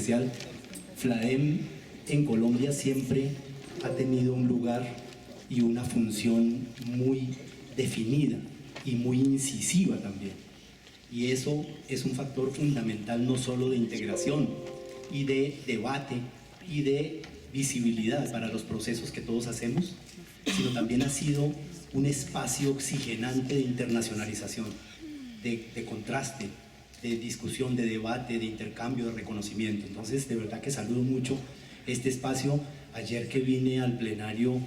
comercial, FLADEM en Colombia siempre ha tenido un lugar y una función muy definida y muy incisiva también. Y eso es un factor fundamental no solo de integración y de debate y de visibilidad para los procesos que todos hacemos, sino también ha sido un espacio oxigenante de internacionalización, de contraste, de discusión, de debate, de intercambio, de reconocimiento. Entonces, de verdad que saludo mucho este espacio. Ayer que vine al plenario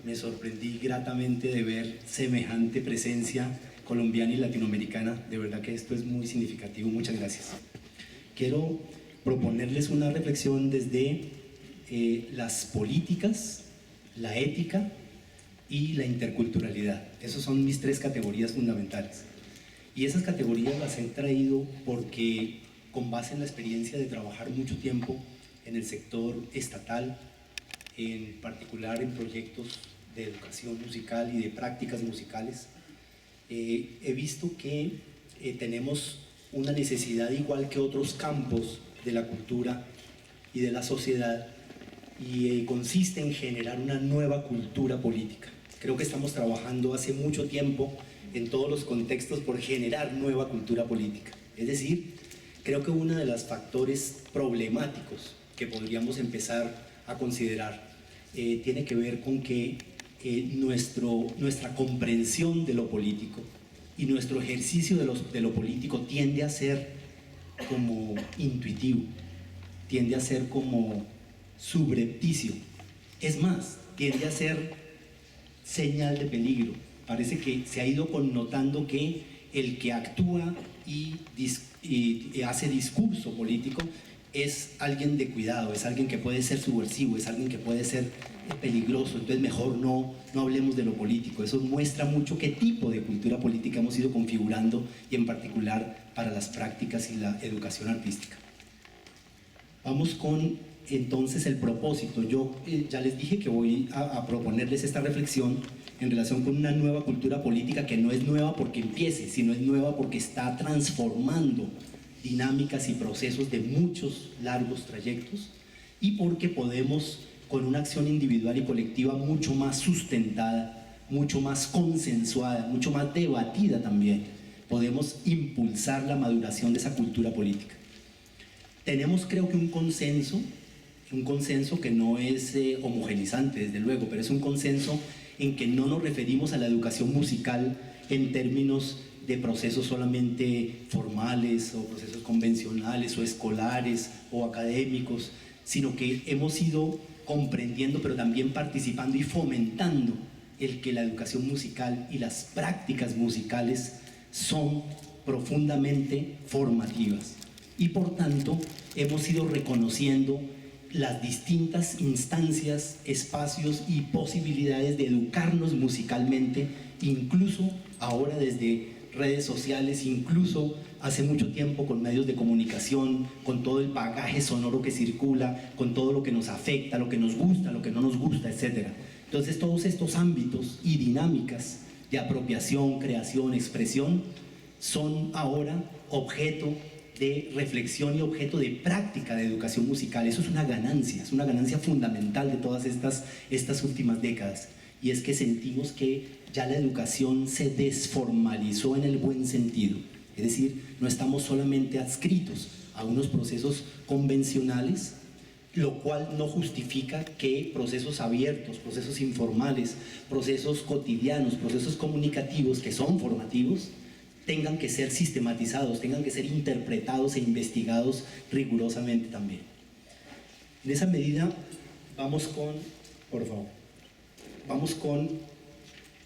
me sorprendí gratamente de ver semejante presencia colombiana y latinoamericana. De verdad que esto es muy significativo. Muchas gracias. Quiero proponerles una reflexión desde las políticas, la ética y la interculturalidad. Esas son mis tres categorías fundamentales. Y esas categorías las he traído porque, con base en la experiencia de trabajar mucho tiempo en el sector estatal, en particular en proyectos de educación musical y de prácticas musicales, he visto que tenemos una necesidad, igual que otros campos de la cultura y de la sociedad, y consiste en generar una nueva cultura política. Creo que estamos trabajando hace mucho tiempo en todos los contextos por generar nueva cultura política. Es decir, creo que uno de los factores problemáticos que podríamos empezar a considerar tiene que ver con que nuestra comprensión de lo político y nuestro ejercicio de lo político tiende a ser como intuitivo, tiende a ser como subrepticio. Es más, tiende a ser señal de peligro. Parece que se ha ido connotando que el que actúa y hace discurso político es alguien de cuidado, es alguien que puede ser subversivo, es alguien que puede ser peligroso, entonces mejor no hablemos de lo político. Eso muestra mucho qué tipo de cultura política hemos ido configurando, y en particular para las prácticas y la educación artística. Vamos con entonces el propósito. Yo ya les dije que voy a proponerles esta reflexión en relación con una nueva cultura política que no es nueva porque empiece, sino es nueva porque está transformando dinámicas y procesos de muchos largos trayectos, y porque podemos, con una acción individual y colectiva mucho más sustentada, mucho más consensuada, mucho más debatida también, podemos impulsar la maduración de esa cultura política. Tenemos, creo que, un consenso que no es homogenizante, desde luego, pero es un consenso en que no nos referimos a la educación musical en términos de procesos solamente formales o procesos convencionales o escolares o académicos, sino que hemos ido comprendiendo, pero también participando y fomentando el que la educación musical y las prácticas musicales son profundamente formativas, y por tanto hemos ido reconociendo las distintas instancias, espacios y posibilidades de educarnos musicalmente, incluso ahora desde redes sociales, incluso hace mucho tiempo con medios de comunicación, con todo el bagaje sonoro que circula, con todo lo que nos afecta, lo que nos gusta, lo que no nos gusta, etc. Entonces, todos estos ámbitos y dinámicas de apropiación, creación, expresión son ahora objeto de reflexión y objeto de práctica de educación musical. Eso es una ganancia fundamental de todas estas últimas décadas, y es que sentimos que ya la educación se desformalizó en el buen sentido, es decir, no estamos solamente adscritos a unos procesos convencionales, lo cual no justifica que procesos abiertos, procesos informales, procesos cotidianos, procesos comunicativos que son formativos, tengan que ser sistematizados, tengan que ser interpretados e investigados rigurosamente también. En esa medida vamos con, por favor, vamos con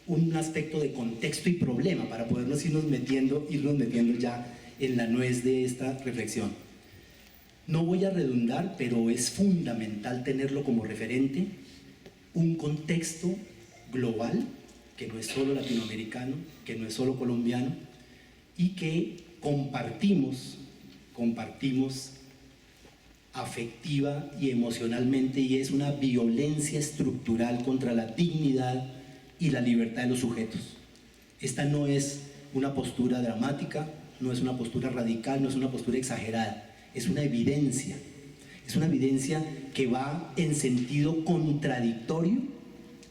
un aspecto de contexto y problema para podernos irnos metiendo ya en la nuez de esta reflexión. No voy a redundar, pero es fundamental tenerlo como referente, un contexto global, que no es solo latinoamericano, que no es solo colombiano, y que compartimos afectiva y emocionalmente, y es una violencia estructural contra la dignidad y la libertad de los sujetos. Esta no es una postura dramática, no es una postura radical, no es una postura exagerada, es una evidencia. Es una evidencia que va en sentido contradictorio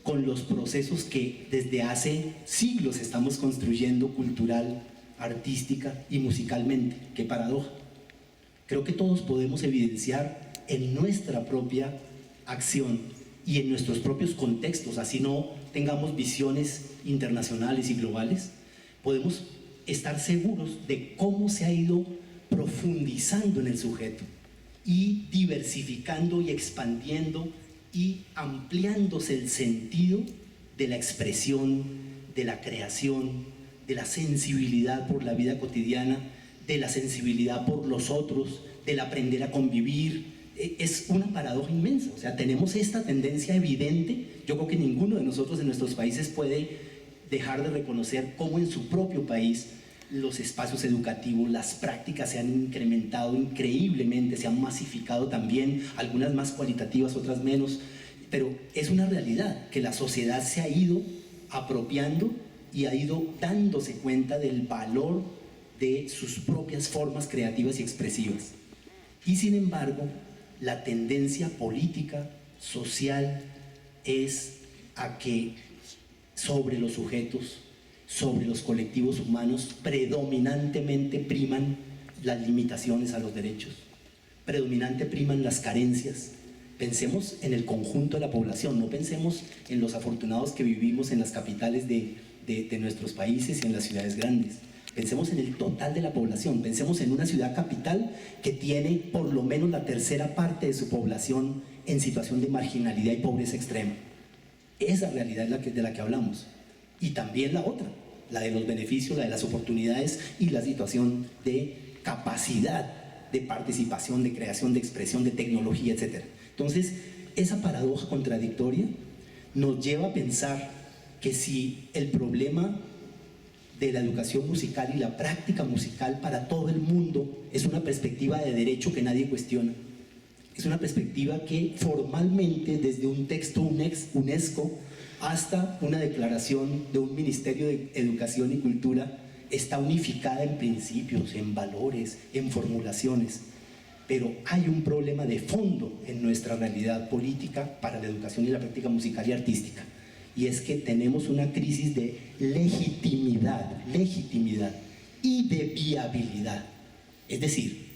con los procesos que desde hace siglos estamos construyendo cultural, artística y musicalmente. ¡Qué paradoja! Creo que todos podemos evidenciar en nuestra propia acción y en nuestros propios contextos, así no tengamos visiones internacionales y globales, podemos estar seguros de cómo se ha ido profundizando en el sujeto y diversificando y expandiendo y ampliándose el sentido de la expresión, de la creación, de la sensibilidad por la vida cotidiana, de la sensibilidad por los otros, del aprender a convivir. Es una paradoja inmensa. O sea, tenemos esta tendencia evidente. Yo creo que ninguno de nosotros en nuestros países puede dejar de reconocer cómo en su propio país los espacios educativos, las prácticas se han incrementado increíblemente, se han masificado también, algunas más cualitativas, otras menos, pero es una realidad que la sociedad se ha ido apropiando y ha ido dándose cuenta del valor de sus propias formas creativas y expresivas. Y sin embargo, la tendencia política, social, es a que sobre los sujetos, sobre los colectivos humanos, predominantemente priman las limitaciones a los derechos, predominantemente priman las carencias. Pensemos en el conjunto de la población, no pensemos en los afortunados que vivimos en las capitales de nuestros países y en las ciudades grandes. Pensemos en el total de la población, pensemos en una ciudad capital que tiene por lo menos la tercera parte de su población en situación de marginalidad y pobreza extrema. Esa realidad es de la que hablamos. Y también la otra, la de los beneficios, la de las oportunidades y la situación de capacidad de participación, de creación, de expresión, de tecnología, etc. Entonces, esa paradoja contradictoria nos lleva a pensar que si el problema de la educación musical y la práctica musical para todo el mundo es una perspectiva de derecho que nadie cuestiona, es una perspectiva que formalmente desde un texto UNESCO hasta una declaración de un Ministerio de Educación y Cultura está unificada en principios, en valores, en formulaciones, pero hay un problema de fondo en nuestra realidad política para la educación y la práctica musical y artística, y es que tenemos una crisis de legitimidad y de viabilidad. Es decir,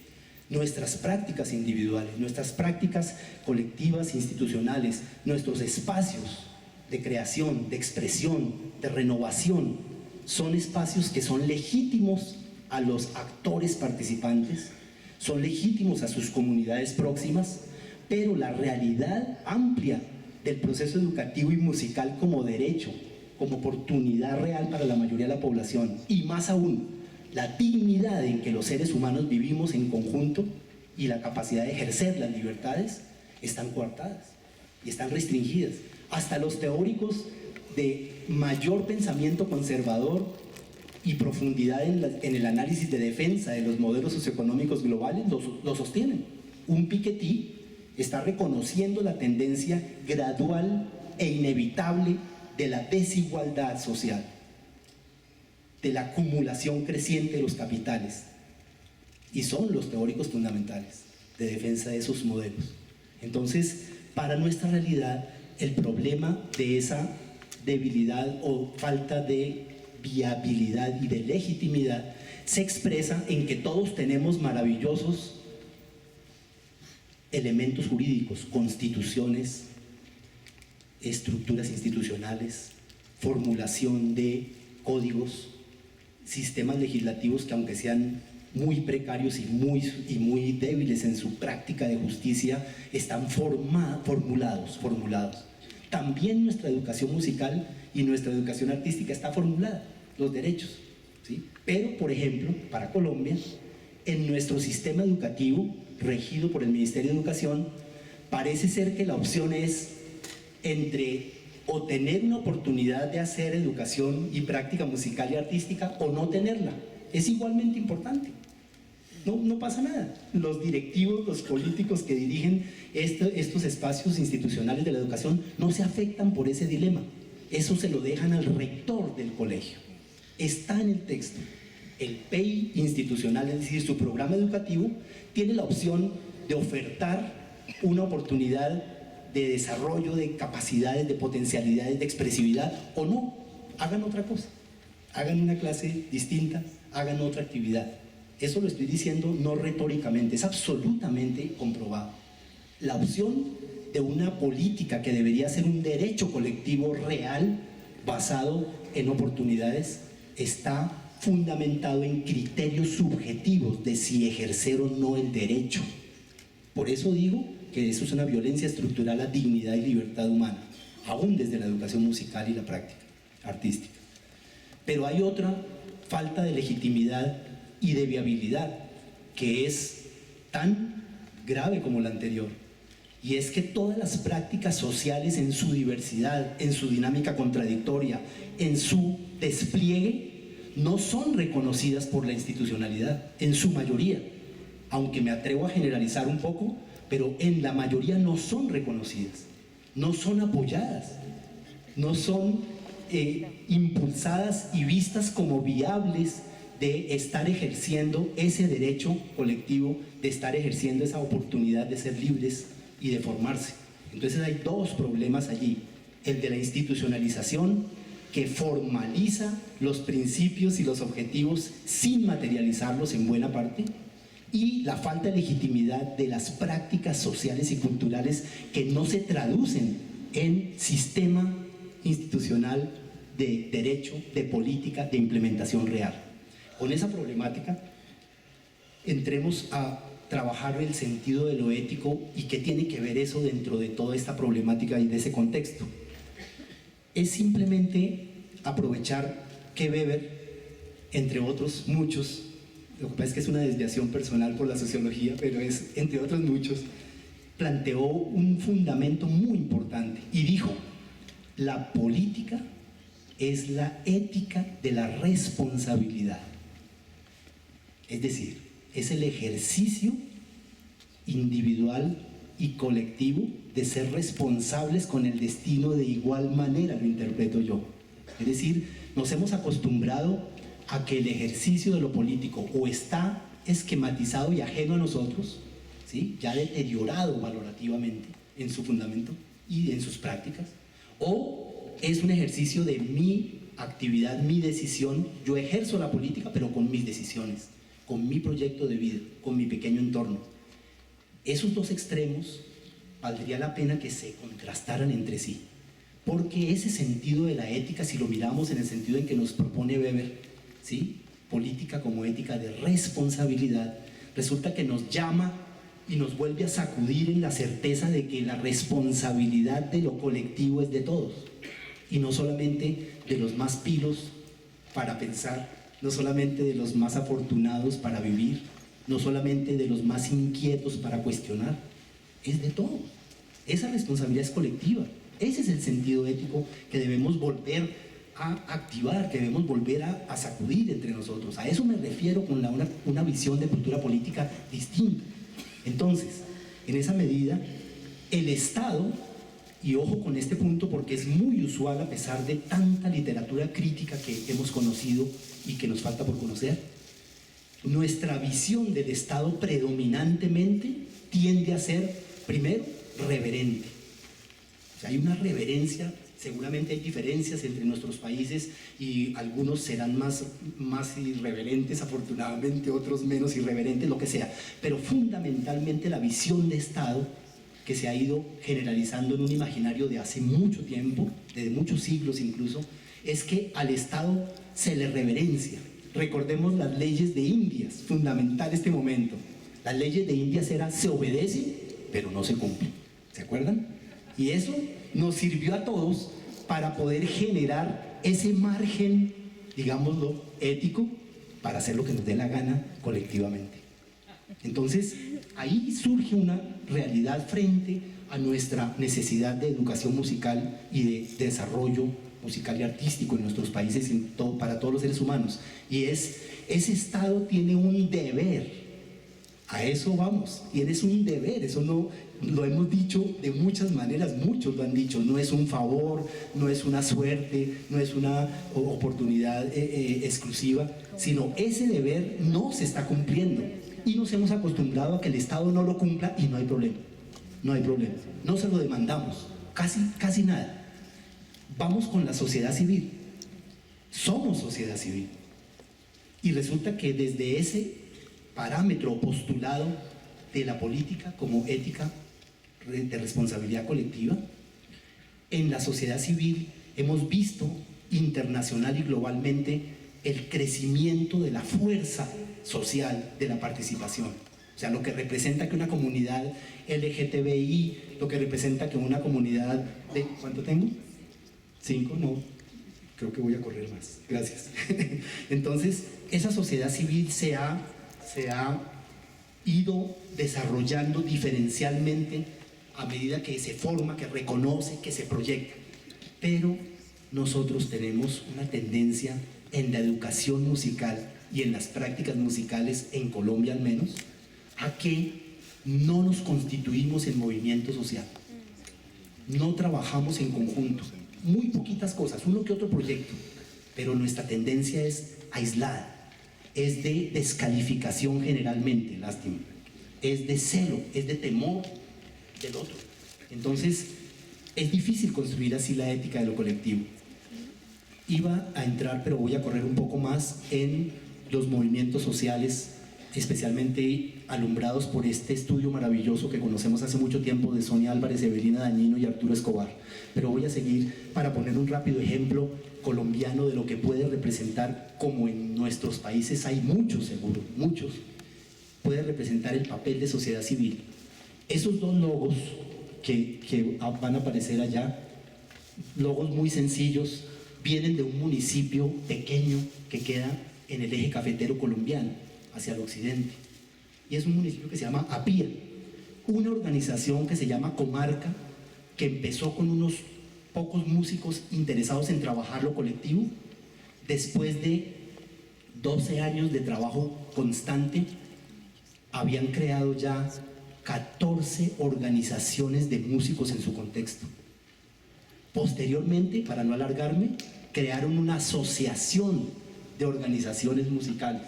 nuestras prácticas individuales, nuestras prácticas colectivas, institucionales, nuestros espacios de creación, de expresión, de renovación, son espacios que son legítimos a los actores participantes, son legítimos a sus comunidades próximas, pero la realidad amplia del proceso educativo y musical como derecho, como oportunidad real para la mayoría de la población, y más aún, la dignidad en que los seres humanos vivimos en conjunto y la capacidad de ejercer las libertades están coartadas y están restringidas. Hasta los teóricos de mayor pensamiento conservador y profundidad en el análisis de defensa de los modelos socioeconómicos globales lo sostienen. Un Piketty está reconociendo la tendencia gradual e inevitable de la desigualdad social, de la acumulación creciente de los capitales, y son los teóricos fundamentales de defensa de esos modelos. Entonces, para nuestra realidad, el problema de esa debilidad o falta de viabilidad y de legitimidad se expresa en que todos tenemos maravillosos elementos jurídicos, constituciones, estructuras institucionales, formulación de códigos, sistemas legislativos que, aunque sean muy precarios y muy débiles en su práctica de justicia, están formulados. También nuestra educación musical y nuestra educación artística está formulada, los derechos, ¿sí? Pero, por ejemplo, para Colombia, en nuestro sistema educativo, regido por el Ministerio de Educación, parece ser que la opción es entre o tener una oportunidad de hacer educación y práctica musical y artística o no tenerla. Es igualmente importante. No pasa nada. Los directivos, los políticos que dirigen estos espacios institucionales de la educación no se afectan por ese dilema. Eso se lo dejan al rector del colegio. Está en el texto. El PEI institucional, es decir, su programa educativo, tiene la opción de ofertar una oportunidad de desarrollo, de capacidades, de potencialidades, de expresividad, o no, hagan otra cosa, hagan una clase distinta, hagan otra actividad. Eso lo estoy diciendo no retóricamente, es absolutamente comprobado. La opción de una política que debería ser un derecho colectivo real, basado en oportunidades, está fundamentado en criterios subjetivos de si ejercer o no el derecho. Por eso digo que eso es una violencia estructural a dignidad y libertad humana, aún desde la educación musical y la práctica artística. Pero hay otra falta de legitimidad y de viabilidad que es tan grave como la anterior, y es que todas las prácticas sociales en su diversidad, en su dinámica contradictoria, en su despliegue, no son reconocidas por la institucionalidad, en su mayoría, aunque me atrevo a generalizar un poco, pero en la mayoría no son reconocidas, no son apoyadas, no son impulsadas y vistas como viables de estar ejerciendo ese derecho colectivo, de estar ejerciendo esa oportunidad de ser libres y de formarse. Entonces hay dos problemas allí: el de la institucionalización, que formaliza los principios y los objetivos sin materializarlos en buena parte, y la falta de legitimidad de las prácticas sociales y culturales que no se traducen en sistema institucional de derecho, de política, de implementación real. Con esa problemática entremos a trabajar el sentido de lo ético y qué tiene que ver eso dentro de toda esta problemática y de ese contexto. Es simplemente aprovechar que Weber, entre otros muchos, lo que pasa es que es una desviación personal por la sociología, pero es, entre otros muchos, planteó un fundamento muy importante y dijo: la política es la ética de la responsabilidad. Es decir, es el ejercicio individual y colectivo de ser responsables con el destino de igual manera, lo interpreto yo. Es decir, nos hemos acostumbrado a que el ejercicio de lo político o está esquematizado y ajeno a nosotros, ¿sí?, ya deteriorado valorativamente en su fundamento y en sus prácticas, o es un ejercicio de mi actividad, mi decisión. Yo ejerzo la política, pero con mis decisiones, con mi proyecto de vida, con mi pequeño entorno. Esos dos extremos valdría la pena que se contrastaran entre sí, porque ese sentido de la ética, si lo miramos en el sentido en que nos propone Weber, ¿sí?, política como ética de responsabilidad, resulta que nos llama y nos vuelve a sacudir en la certeza de que la responsabilidad de lo colectivo es de todos, y no solamente de los más pilos para pensar, no solamente de los más afortunados para vivir, no solamente de los más inquietos para cuestionar, es de todos. Esa responsabilidad es colectiva. Ese es el sentido ético que debemos volver a activar, que debemos volver a sacudir entre nosotros. A eso me refiero con una visión de cultura política distinta. Entonces, en esa medida, el Estado, y ojo con este punto porque es muy usual a pesar de tanta literatura crítica que hemos conocido y que nos falta por conocer, nuestra visión del Estado predominantemente tiende a ser, primero, reverente. O sea, hay una reverencia, seguramente hay diferencias entre nuestros países y algunos serán más irreverentes, afortunadamente, otros menos irreverentes, lo que sea, pero fundamentalmente la visión de Estado que se ha ido generalizando en un imaginario de hace mucho tiempo, de muchos siglos incluso, es que al Estado se le reverencia. Recordemos las leyes de Indias, fundamental este momento. Las leyes de Indias eran: se obedece, pero no se cumple. ¿Se acuerdan? Y eso nos sirvió a todos para poder generar ese margen, digámoslo, ético, para hacer lo que nos dé la gana colectivamente. Entonces, ahí surge una realidad frente a nuestra necesidad de educación musical y de desarrollo musical y artístico en nuestros países, para todos los seres humanos. Y ese Estado tiene un deber, a eso vamos, tienes un deber, eso no lo hemos dicho de muchas maneras, muchos lo han dicho, no es un favor, no es una suerte, no es una oportunidad exclusiva, sino ese deber no se está cumpliendo y nos hemos acostumbrado a que el Estado no lo cumpla y no hay problema. no hay problema. No se lo demandamos, casi nada. Vamos con la sociedad civil. Somos sociedad civil. Y resulta que desde ese parámetro o postulado de la política como ética de responsabilidad colectiva, en la sociedad civil hemos visto internacional y globalmente el crecimiento de la fuerza social de la participación. O sea, lo que representa que una comunidad LGTBI, lo que representa que una comunidad de... ¿Cuánto tengo? 5, no, creo que voy a correr más, gracias. Entonces, esa sociedad civil se ha ido desarrollando diferencialmente a medida que se forma, que reconoce, que se proyecta. Pero nosotros tenemos una tendencia en la educación musical y en las prácticas musicales, en Colombia al menos, a que no nos constituimos en movimiento social. No trabajamos en conjunto. Muy poquitas cosas, uno que otro proyecto, pero nuestra tendencia es aislada, es de descalificación generalmente, lástima, es de celo, es de temor del otro. Entonces, es difícil construir así la ética de lo colectivo. Iba a entrar, pero voy a correr un poco más en los movimientos sociales, especialmente alumbrados por este estudio maravilloso que conocemos hace mucho tiempo de Sonia Álvarez, Evelina Dañino y Arturo Escobar. Pero voy a seguir para poner un rápido ejemplo colombiano de lo que puede representar, como en nuestros países hay muchos, seguro, muchos, puede representar el papel de sociedad civil. Esos dos logos que van a aparecer allá, logos muy sencillos, vienen de un municipio pequeño que queda en el eje cafetero colombiano, hacia el occidente. Y es un municipio que se llama Apía, una organización que se llama Comarca, que empezó con unos pocos músicos interesados en trabajar lo colectivo. Después de 12 años de trabajo constante, habían creado ya 14 organizaciones de músicos en su contexto. Posteriormente, para no alargarme, crearon una asociación de organizaciones musicales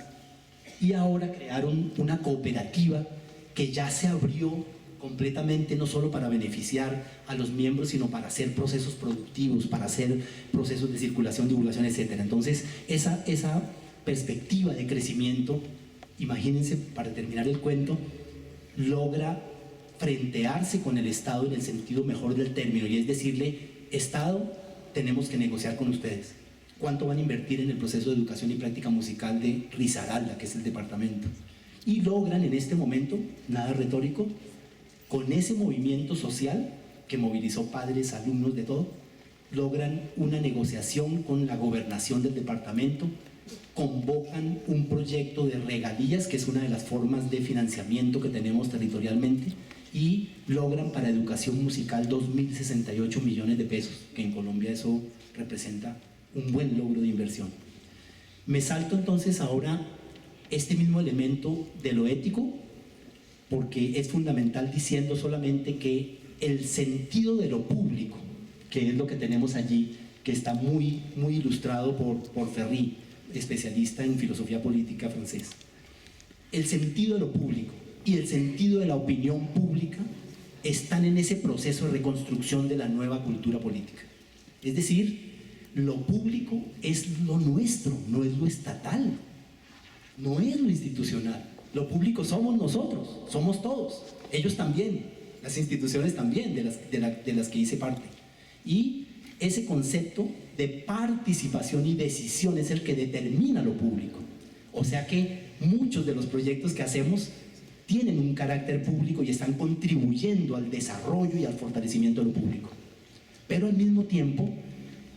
y ahora crearon una cooperativa que ya se abrió completamente, no solo para beneficiar a los miembros, sino para hacer procesos productivos, para hacer procesos de circulación, divulgación, etc. Entonces, esa perspectiva de crecimiento, imagínense, para terminar el cuento, logra frentearse con el Estado en el sentido mejor del término, y es decirle: Estado, tenemos que negociar con ustedes. ¿Cuánto van a invertir en el proceso de educación y práctica musical de Risaralda, que es el departamento? Y logran en este momento, nada retórico, con ese movimiento social que movilizó padres, alumnos, de todo, logran una negociación con la gobernación del departamento, convocan un proyecto de regalías, que es una de las formas de financiamiento que tenemos territorialmente, y logran para educación musical 2.068 millones de pesos, que en Colombia eso representa un buen logro de inversión. Me salto entonces ahora este mismo elemento de lo ético, porque es fundamental, diciendo solamente que el sentido de lo público, que es lo que tenemos allí, que está muy ilustrado por Ferri, especialista en filosofía política francés. El sentido de lo público y el sentido de la opinión pública están en ese proceso de reconstrucción de la nueva cultura política. Es decir, lo público es lo nuestro, no es lo estatal, no es lo institucional. Lo público somos nosotros, somos todos, ellos también, las instituciones también, de las que hice parte. Y ese concepto de participación y decisión es el que determina lo público. O sea que muchos de los proyectos que hacemos tienen un carácter público y están contribuyendo al desarrollo y al fortalecimiento de lo público. Pero al mismo tiempo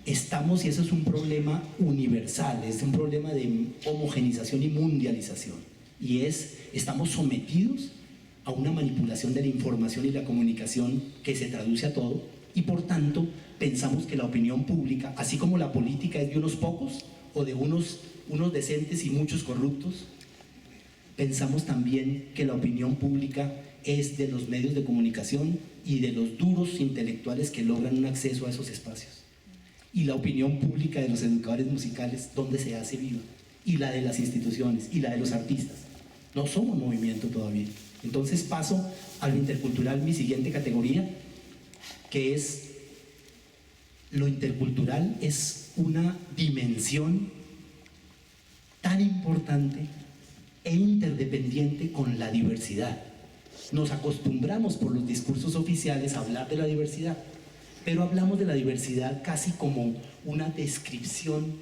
estamos, y eso es un problema universal, es un problema de homogenización y mundialización, y estamos sometidos a una manipulación de la información y la comunicación que se traduce a todo, y por tanto pensamos que la opinión pública, así como la política es de unos pocos o de unos decentes y muchos corruptos, pensamos también que la opinión pública es de los medios de comunicación y de los duros intelectuales que logran un acceso a esos espacios. Y la opinión pública de los educadores musicales, ¿dónde se hace viva? Y la de las instituciones, y la de los artistas. No somos movimiento todavía. Entonces paso a lo intercultural, mi siguiente categoría, que es lo intercultural. Es una dimensión tan importante e interdependiente con la diversidad. Nos acostumbramos por los discursos oficiales a hablar de la diversidad, pero hablamos de la diversidad casi como una descripción,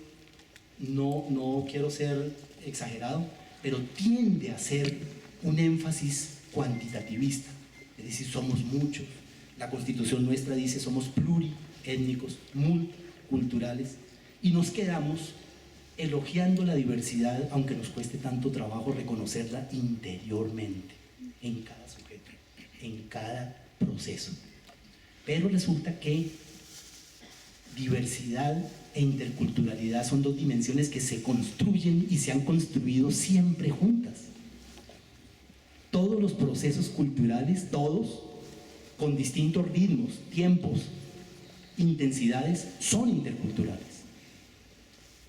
no quiero ser exagerado, pero tiende a ser un énfasis cuantitativista, es decir, somos muchos. La Constitución nuestra dice somos pluriétnicos, multiculturales, y nos quedamos elogiando la diversidad, aunque nos cueste tanto trabajo reconocerla interiormente, en cada sujeto, en cada proceso. Pero resulta que diversidad e interculturalidad son dos dimensiones que se construyen y se han construido siempre juntas. Todos los procesos culturales, todos, con distintos ritmos, tiempos, intensidades, son interculturales.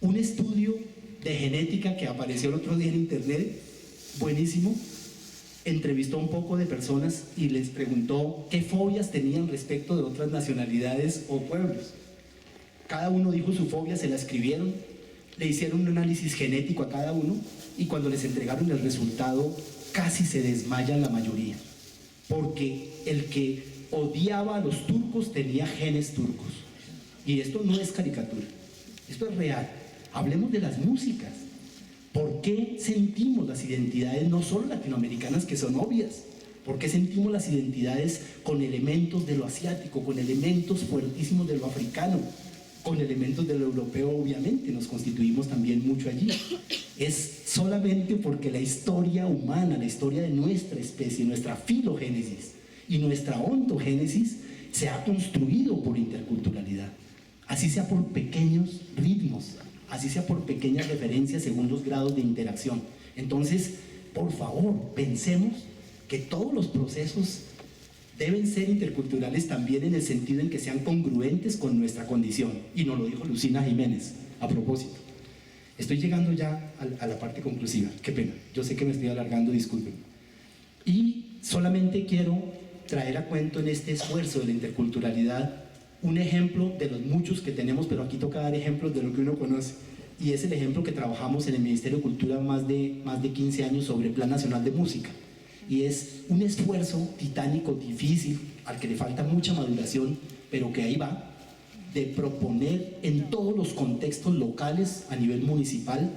Un estudio de genética que apareció el otro día en internet, buenísimo, entrevistó a un poco de personas y les preguntó qué fobias tenían respecto de otras nacionalidades o pueblos. Cada uno dijo su fobia, se la escribieron, le hicieron un análisis genético a cada uno y cuando les entregaron el resultado casi se desmayan la mayoría, porque el que odiaba a los turcos tenía genes turcos. Y esto no es caricatura, esto es real. Hablemos de las músicas. ¿Por qué sentimos las identidades no solo latinoamericanas, que son obvias? ¿Por qué sentimos las identidades con elementos de lo asiático, con elementos fuertísimos de lo africano, con elementos de lo europeo? Obviamente nos constituimos también mucho allí. Es solamente porque la historia humana, la historia de nuestra especie, nuestra filogénesis y nuestra ontogénesis se ha construido por interculturalidad. Así sea por pequeños ritmos, así sea por pequeñas referencias según los grados de interacción. Entonces, por favor, pensemos que todos los procesos deben ser interculturales también en el sentido en que sean congruentes con nuestra condición. Y nos lo dijo Lucina Jiménez, a propósito. Estoy llegando ya a la parte conclusiva, qué pena, yo sé que me estoy alargando, disculpen. Y solamente quiero traer a cuento en este esfuerzo de la interculturalidad un ejemplo de los muchos que tenemos, pero aquí toca dar ejemplos de lo que uno conoce. Y es el ejemplo que trabajamos en el Ministerio de Cultura más de 15 años sobre el Plan Nacional de Música. Y es un esfuerzo titánico, difícil, al que le falta mucha maduración, pero que ahí va, de proponer en todos los contextos locales a nivel municipal,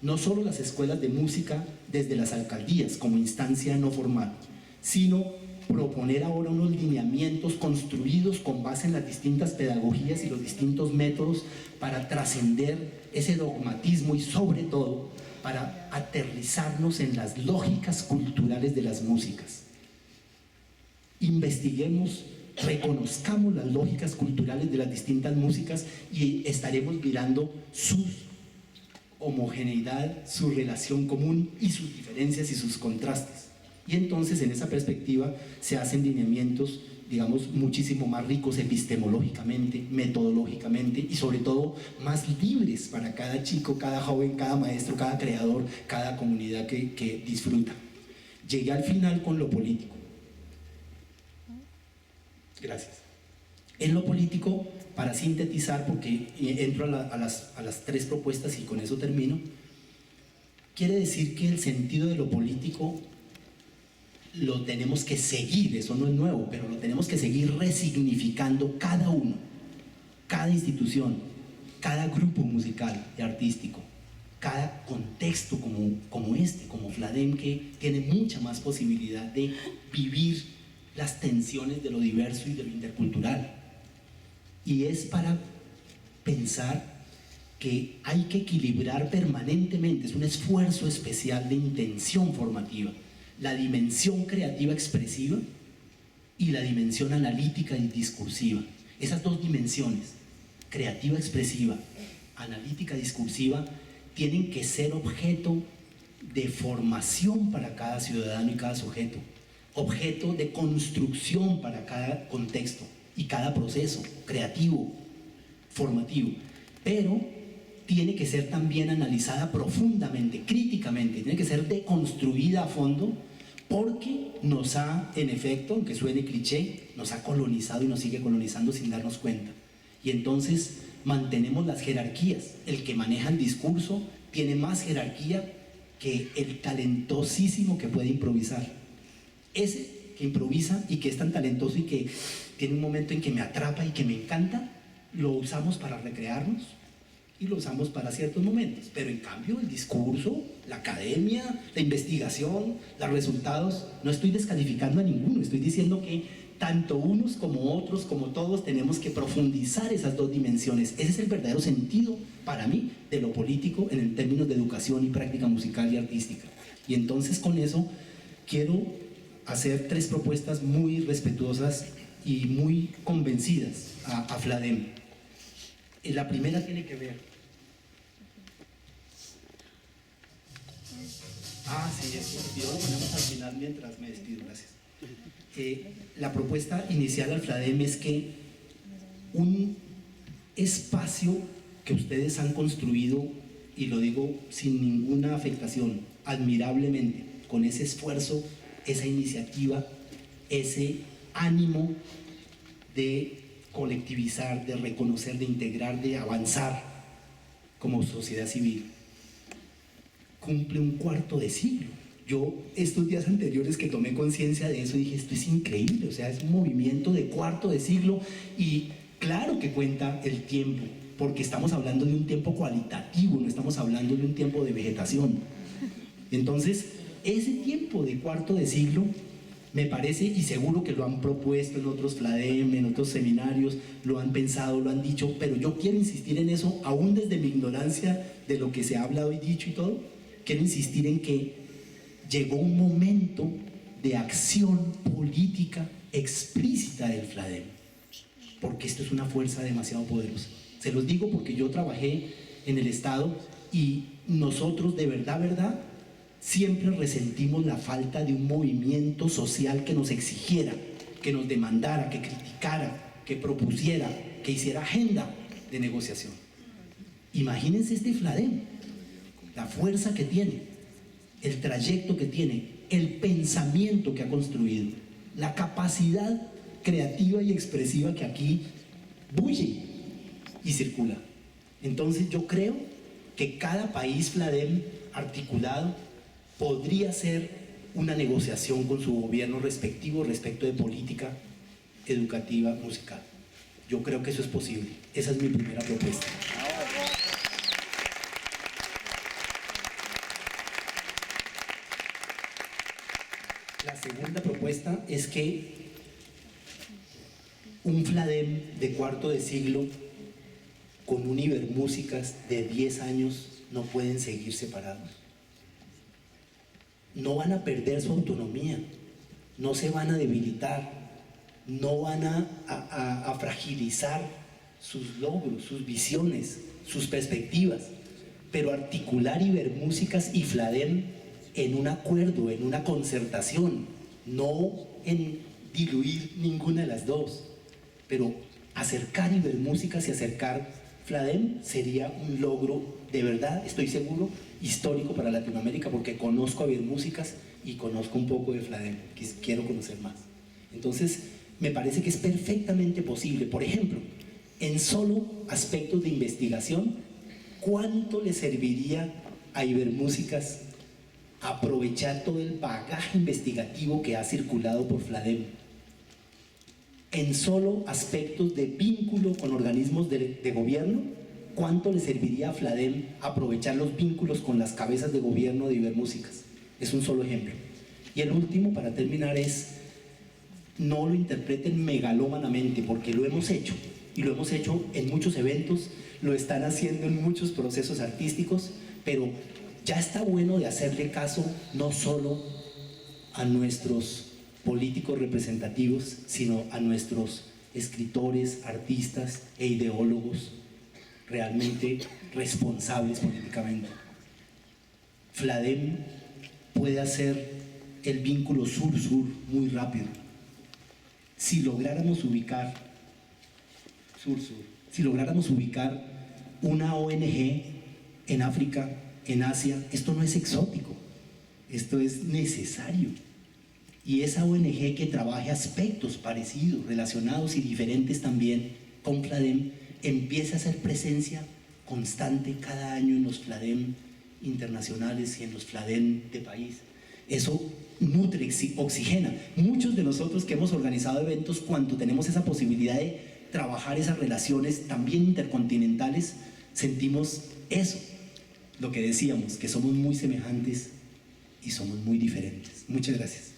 no solo las escuelas de música desde las alcaldías como instancia no formal, sino proponer ahora unos lineamientos construidos con base en las distintas pedagogías y los distintos métodos para trascender ese dogmatismo y sobre todo para aterrizarnos en las lógicas culturales de las músicas. Investiguemos, reconozcamos las lógicas culturales de las distintas músicas y estaremos mirando su homogeneidad, su relación común y sus diferencias y sus contrastes. Y entonces en esa perspectiva se hacen lineamientos, digamos, muchísimo más ricos epistemológicamente, metodológicamente y sobre todo más libres para cada chico, cada joven, cada maestro, cada creador, cada comunidad que disfruta. Llegué al final con lo político. Gracias. En lo político, para sintetizar, porque entro a las tres propuestas y con eso termino, quiere decir que el sentido de lo político lo tenemos que seguir, eso no es nuevo, pero lo tenemos que seguir resignificando cada uno, cada institución, cada grupo musical y artístico, cada contexto como este, como FLADEM, que tiene mucha más posibilidad de vivir las tensiones de lo diverso y de lo intercultural. Y es para pensar que hay que equilibrar permanentemente, es un esfuerzo especial de intención formativa, la dimensión creativa expresiva y la dimensión analítica y discursiva. Esas dos dimensiones, creativa expresiva, analítica discursiva, tienen que ser objeto de formación para cada ciudadano y cada sujeto, objeto de construcción para cada contexto y cada proceso creativo, formativo, pero tiene que ser también analizada profundamente, críticamente, tiene que ser deconstruida a fondo porque nos ha, en efecto, aunque suene cliché, nos ha colonizado y nos sigue colonizando sin darnos cuenta. Y entonces mantenemos las jerarquías. El que maneja el discurso tiene más jerarquía que el talentosísimo que puede improvisar. Ese que improvisa y que es tan talentoso y que tiene un momento en que me atrapa y que me encanta, lo usamos para recrearnos y lo usamos para ciertos momentos. Pero en cambio el discurso, la academia, la investigación, los resultados, no estoy descalificando a ninguno, estoy diciendo que tanto unos como otros, como todos, tenemos que profundizar esas dos dimensiones. Ese es el verdadero sentido, para mí, de lo político en términos de educación y práctica musical y artística. Y entonces con eso quiero hacer 3 propuestas muy respetuosas y muy convencidas a FLADEM. La primera tiene que ver... sí, eso lo ponemos al final mientras me despido, gracias. La propuesta inicial al FLADEM es que un espacio que ustedes han construido, y lo digo sin ninguna afectación, admirablemente, con ese esfuerzo, esa iniciativa, ese ánimo de colectivizar, de reconocer, de integrar, de avanzar como sociedad civil, cumple un cuarto de siglo. Yo estos días anteriores que tomé conciencia de eso dije, esto es increíble, o sea, es un movimiento de cuarto de siglo y claro que cuenta el tiempo, porque estamos hablando de un tiempo cualitativo, no estamos hablando de un tiempo de vegetación. Entonces, ese tiempo de cuarto de siglo me parece, y seguro que lo han propuesto en otros FLADEM, en otros seminarios, lo han pensado, lo han dicho, pero yo quiero insistir en eso, aún desde mi ignorancia de lo que se ha hablado y dicho y todo, quiero insistir en que llegó un momento de acción política explícita del FLADEM, porque esto es una fuerza demasiado poderosa. Se los digo porque yo trabajé en el Estado y nosotros de verdad, siempre resentimos la falta de un movimiento social que nos exigiera, que nos demandara, que criticara, que propusiera, que hiciera agenda de negociación. Imagínense este FLADEM, la fuerza que tiene, el trayecto que tiene, el pensamiento que ha construido, la capacidad creativa y expresiva que aquí bulle y circula. Entonces yo creo que cada país FLADEM articulado podría ser una negociación con su gobierno respectivo respecto de política educativa musical. Yo creo que eso es posible. Esa es mi primera propuesta. La segunda propuesta es que un FLADEM de cuarto de siglo con un Ibermúsicas de 10 años no pueden seguir separados. No van a perder su autonomía, no se van a debilitar, no van a fragilizar sus logros, sus visiones, sus perspectivas, pero articular Ibermúsicas y FLADEM en un acuerdo, en una concertación, no en diluir ninguna de las dos, pero acercar Ibermúsicas y acercar FLADEM sería un logro de verdad, estoy seguro, histórico para Latinoamérica, porque conozco a Ibermúsicas y conozco un poco de FLADEM, que quiero conocer más. Entonces, me parece que es perfectamente posible. Por ejemplo, en solo aspectos de investigación, ¿cuánto le serviría a Ibermúsicas aprovechar todo el bagaje investigativo que ha circulado por FLADEM? En solo aspectos de vínculo con organismos de gobierno, ¿cuánto le serviría a FLADEM aprovechar los vínculos con las cabezas de gobierno de Ibermúsicas? Es un solo ejemplo. Y el último, para terminar, es no lo interpreten megalómanamente, porque lo hemos hecho, y lo hemos hecho en muchos eventos, lo están haciendo en muchos procesos artísticos, pero ya está bueno de hacerle caso no solo a nuestros políticos representativos, sino a nuestros escritores, artistas e ideólogos realmente responsables políticamente. FLADEM puede hacer el vínculo sur-sur muy rápido. Si lográramos ubicar si lográramos ubicar una ONG en África, en Asia, esto no es exótico, esto es necesario. y esa ONG que trabaje aspectos parecidos, relacionados y diferentes también con FLADEM, empiece a hacer presencia constante cada año en los FLADEM internacionales y en los FLADEM de país. Eso nutre, oxigena. Muchos de nosotros que hemos organizado eventos, cuando tenemos esa posibilidad de trabajar esas relaciones también intercontinentales, sentimos eso, lo que decíamos, que somos muy semejantes y somos muy diferentes. Muchas gracias.